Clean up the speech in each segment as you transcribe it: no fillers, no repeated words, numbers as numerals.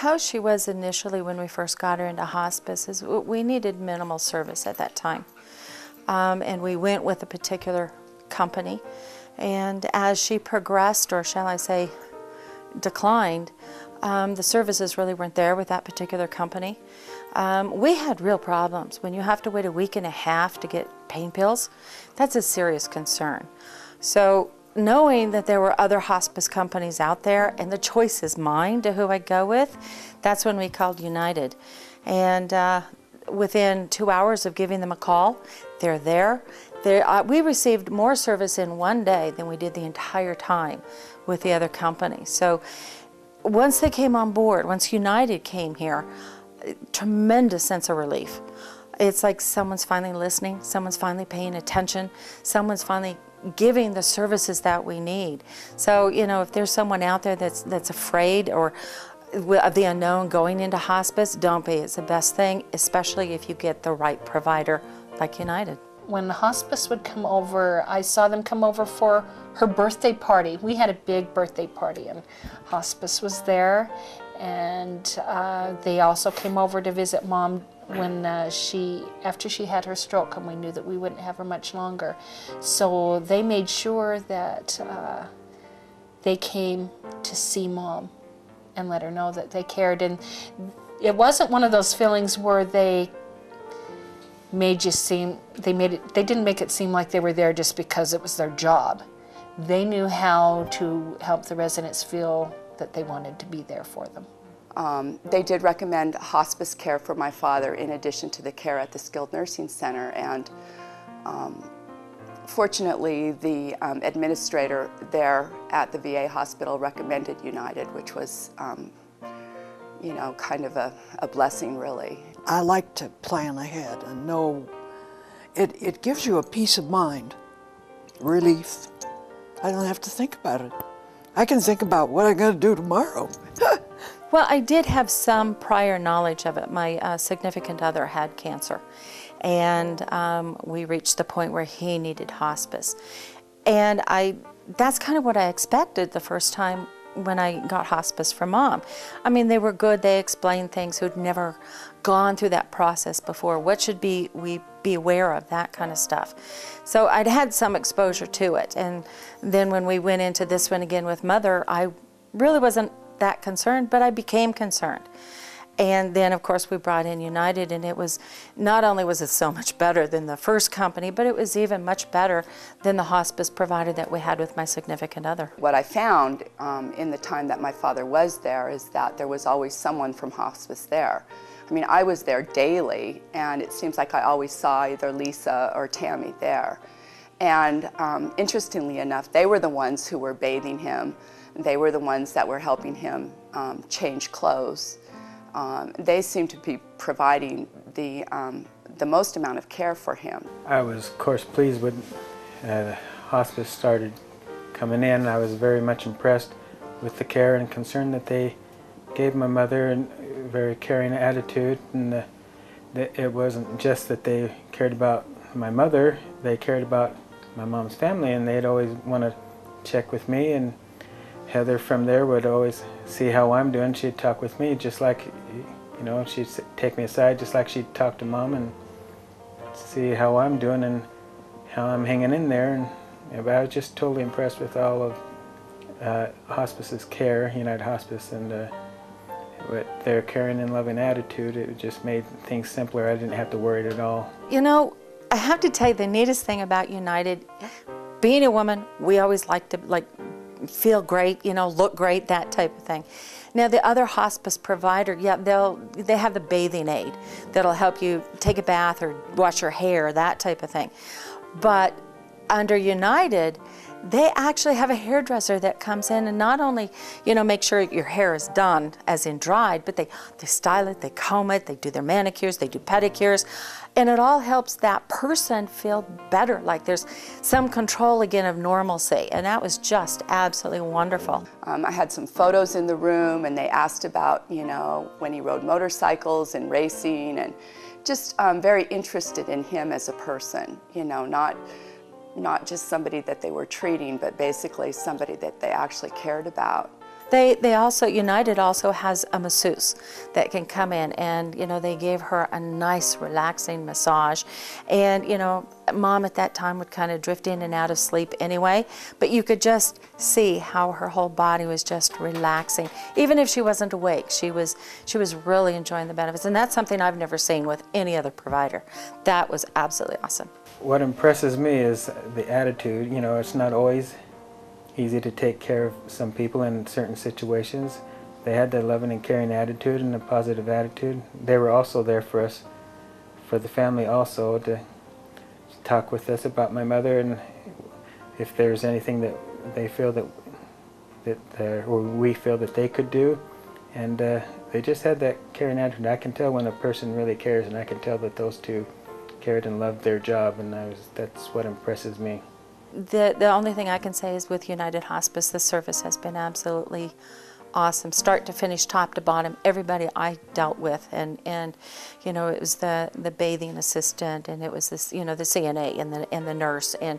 how she was initially when we first got her into hospice is we needed minimal service at that time. And we went with a particular company. And as she progressed, or shall I say, declined, the services really weren't there with that particular company. We had real problems. When you have to wait a week and a half to get pain pills, that's a serious concern. So knowing that there were other hospice companies out there and the choice is mine to who I go with, that's when we called United. And within 2 hours of giving them a call, they're there. We received more service in one day than we did the entire time with the other company. So once they came on board, once United came here, tremendous sense of relief. It's like someone's finally listening, someone's finally paying attention, someone's finally giving the services that we need. So, you know, if there's someone out there that's afraid or of the unknown going into hospice, don't be. It's the best thing, especially if you get the right provider like United. When hospice would come over, I saw them come over for her birthday party. We had a big birthday party and hospice was there. And they also came over to visit Mom when after she had her stroke, and we knew that we wouldn't have her much longer. So they made sure that they came to see Mom and let her know that they cared. And it wasn't one of those feelings where they made you seem, they didn't make it seem like they were there just because it was their job. They knew how to help the residents feel that they wanted to be there for them. They did recommend hospice care for my father in addition to the care at the skilled nursing center, and fortunately the administrator there at the VA hospital recommended United, which was you know, kind of a blessing, really. I like to plan ahead and know it gives you a peace of mind, relief. I don't have to think about it. I can think about what I'm going to do tomorrow. Well, I did have some prior knowledge of it. My significant other had cancer, and we reached the point where he needed hospice. And that's kind of what I expected the first time when I got hospice for Mom. I mean, they were good. They explained things who'd never gone through that process before. What should we be aware of, that kind of stuff. So I'd had some exposure to it. And then when we went into this one again with Mother, I really wasn't that concerned, but I became concerned. And then of course we brought in United, and it was, not only was it so much better than the first company, but it was even much better than the hospice provider that we had with my significant other. What I found in the time that my father was there is that there was always someone from hospice there. I mean, I was there daily, and it seems like I always saw either Lisa or Tammy there. And interestingly enough, they were the ones who were bathing him. They were the ones that were helping him change clothes. They seemed to be providing the most amount of care for him. I was, of course, pleased when hospice started coming in. I was very much impressed with the care and concern that they gave my mother, and a very caring attitude. And it wasn't just that they cared about my mother, they cared about my mom's family, and they'd always want to check with me. And Heather from there would always see how I'm doing. She'd talk with me just like, you know, she'd take me aside just like she'd talk to Mom and see how I'm doing and how I'm hanging in there. And I was just totally impressed with all of hospice's care, United Hospice, and with their caring and loving attitude. It just made things simpler. I didn't have to worry at all. You know, I have to tell you, the neatest thing about United, being a woman, we always like to feel great, you know, look great, that type of thing. Now the other hospice provider, yeah, they have the bathing aid that'll help you take a bath or wash your hair, that type of thing. But under United, they actually have a hairdresser that comes in and not only, you know, make sure your hair is done, as in dried, but they style it, they comb it, they do their manicures, they do pedicures, and it all helps that person feel better, like there's some control again of normalcy, and that was just absolutely wonderful. I had some photos in the room, and they asked about, you know, when he rode motorcycles and racing, and just very interested in him as a person, you know, not just somebody that they were treating, but basically somebody that they actually cared about. They also, United also has a masseuse that can come in, and they gave her a nice relaxing massage. And Mom at that time would kind of drift in and out of sleep anyway, but you could just see how her whole body was just relaxing. Even if she wasn't awake, she was really enjoying the benefits, and that's something I've never seen with any other provider. That was absolutely awesome. What impresses me is the attitude. It's not always easy to take care of some people in certain situations. They had the loving and caring attitude and a positive attitude. They were also there for us, for the family also, to talk with us about my mother, and if there's anything that they feel or we feel that they could do. And they just had that caring attitude. I can tell when a person really cares, and I can tell that those two cared and loved their job, and that's what impresses me. The only thing I can say is with United Hospice, the service has been absolutely awesome, start to finish, top to bottom. Everybody I dealt with, and it was the bathing assistant, and it was this, the CNA and the nurse, and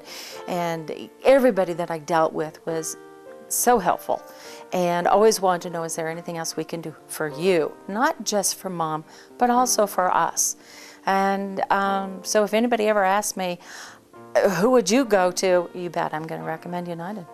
everybody that I dealt with was so helpful, and always wanted to know, is there anything else we can do for you, not just for Mom, but also for us. And so if anybody ever asks me, who would you go to? You bet I'm going to recommend United.